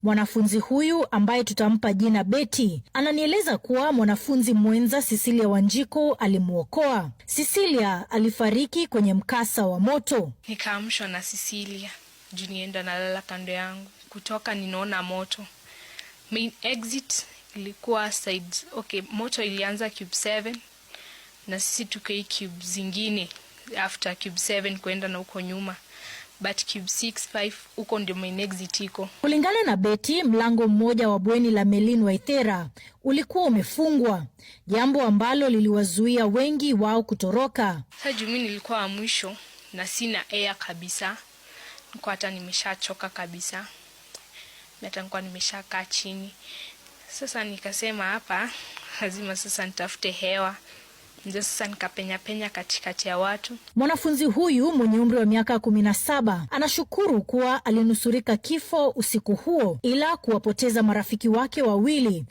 Mwanafunzi huyu ambaye tutampa jina Betty ananieleza kuwa mwanafunzi mwenza Cecilia Wanjiku alimuokoa. Cecilia alifariki kwenye mkasa wa moto. Nikaamshwa na Cecilia, juu nienda nalala kando yangu. Kutoka ninaona moto. Main exit ilikuwa side. Okay, moto ilianza cube 7 na sisi tuko cube zingine after cube 7 kwenda na uko nyuma. But cube 6, 5 uko ndio main exit iko. Kulingana na Betty, mlango mmoja wa bweni la Melin Waithera ulikuwa umefungwa, jambo ambalo liliwazuia wengi wao kutoroka. Sasa mimi nilikuwa wa mwisho na sina air kabisa. Nilikuwa hata nimeshachoka kabisa. Hata nilikuwa nimeshakaa chini. Sasa nikasema hapa lazima sasa nitafute hewa. Ndio sasa nikapenya katikati ya watu. Mwanafunzi huyu mwenye umri wa miaka 17 anashukuru kuwa alinusurika kifo usiku huo, ila kuwapoteza marafiki wake wawili